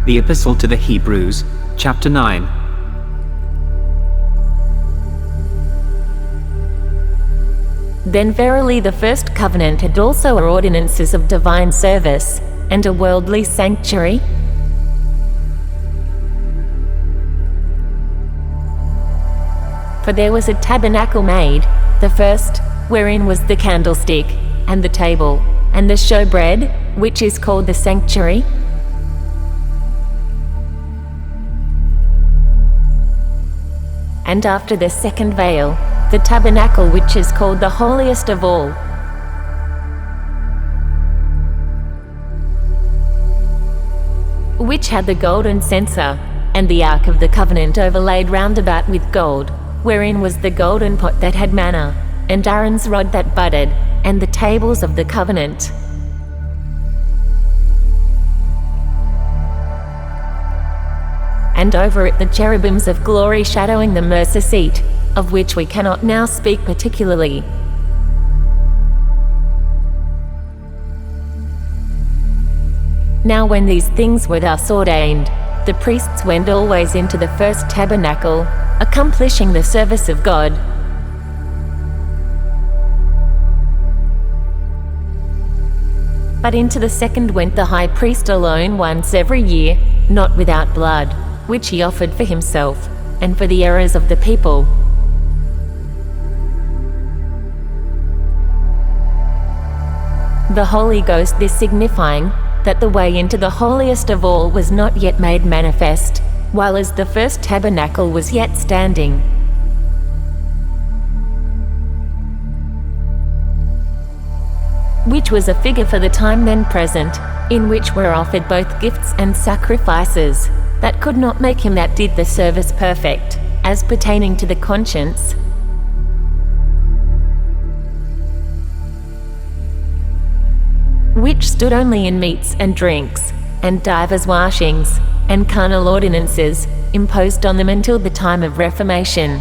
The Epistle to the Hebrews, chapter 9. Then verily the first covenant had also ordinances of divine service, and a worldly sanctuary. For there was a tabernacle made, the first, wherein was the candlestick, and the table, and the shewbread, which is called the sanctuary. And after the second veil, the tabernacle which is called the holiest of all. Which had the golden censer, and the ark of the covenant overlaid round about with gold, wherein was the golden pot that had manna, and Aaron's rod that budded, and the tables of the covenant. And over it the cherubims of glory shadowing the mercy seat, of which we cannot now speak particularly. Now when these things were thus ordained, the priests went always into the first tabernacle, accomplishing the service of God. But into the second went the high priest alone once every year, not without blood, which he offered for himself, and for the errors of the people. The Holy Ghost this signifying, that the way into the holiest of all was not yet made manifest, while as the first tabernacle was yet standing. Which was a figure for the time then present, in which were offered both gifts and sacrifices, that could not make him that did the service perfect, as pertaining to the conscience. Which stood only in meats and drinks, and divers washings, and carnal ordinances, imposed on them until the time of Reformation.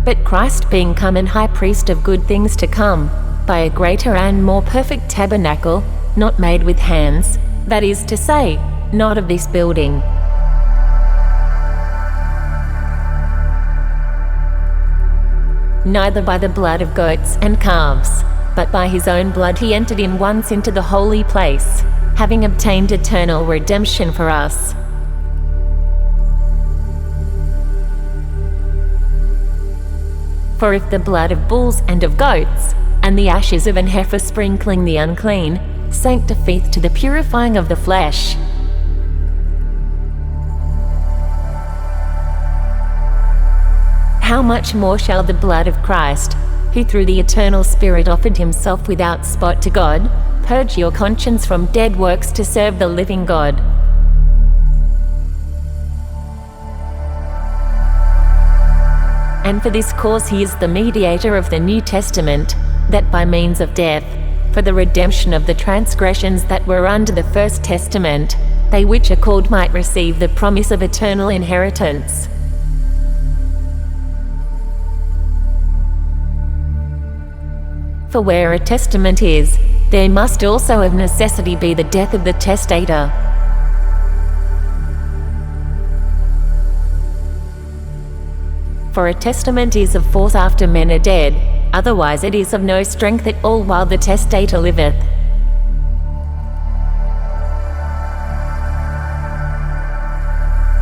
But Christ being come and high priest of good things to come, by a greater and more perfect tabernacle, not made with hands, that is to say, not of this building. Neither by the blood of goats and calves, but by his own blood he entered in once into the holy place, having obtained eternal redemption for us. For if the blood of bulls and of goats, and the ashes of an heifer sprinkling the unclean, sanctifieth to the purifying of the flesh, how much more shall the blood of Christ, who through the eternal Spirit offered himself without spot to God, purge your conscience from dead works to serve the living God? And for this cause he is the mediator of the New Testament, that by means of death, for the redemption of the transgressions that were under the first testament, they which are called might receive the promise of eternal inheritance. For where a testament is, there must also of necessity be the death of the testator. For a testament is of force after men are dead, otherwise it is of no strength at all while the testator liveth.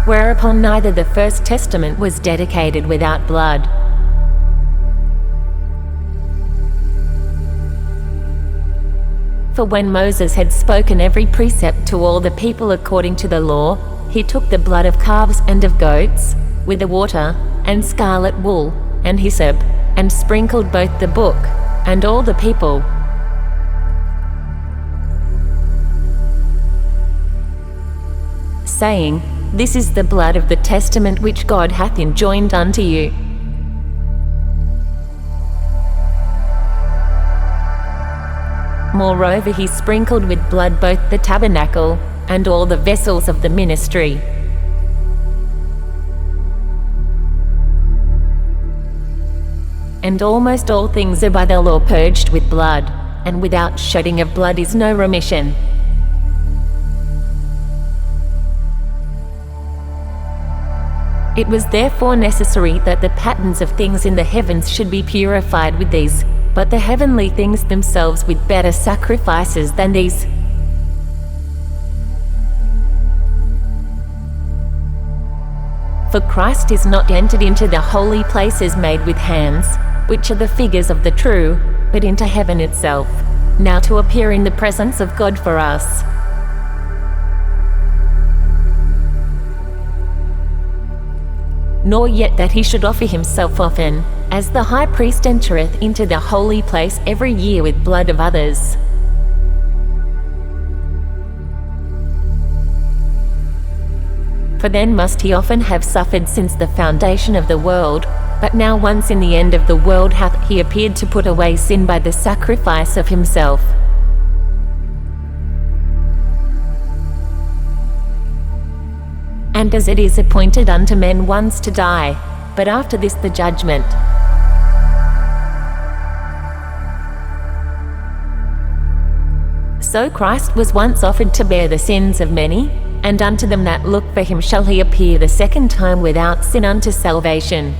Whereupon neither the first testament was dedicated without blood. For when Moses had spoken every precept to all the people according to the law, he took the blood of calves and of goats, with the water, and scarlet wool, and hyssop, and sprinkled both the book, and all the people. Saying, This is the blood of the testament which God hath enjoined unto you. Moreover he sprinkled with blood both the tabernacle, and all the vessels of the ministry. And almost all things are by the law purged with blood, and without shedding of blood is no remission. It was therefore necessary that the patterns of things in the heavens should be purified with these, but the heavenly things themselves with better sacrifices than these. For Christ is not entered into the holy places made with hands, which are the figures of the true, but into heaven itself, now to appear in the presence of God for us. Nor yet that he should offer himself often, as the high priest entereth into the holy place every year with blood of others. For then must he often have suffered since the foundation of the world, but now once in the end of the world hath he appeared to put away sin by the sacrifice of himself. And as it is appointed unto men once to die, but after this the judgment. So Christ was once offered to bear the sins of many, and unto them that look for him shall he appear the second time without sin unto salvation.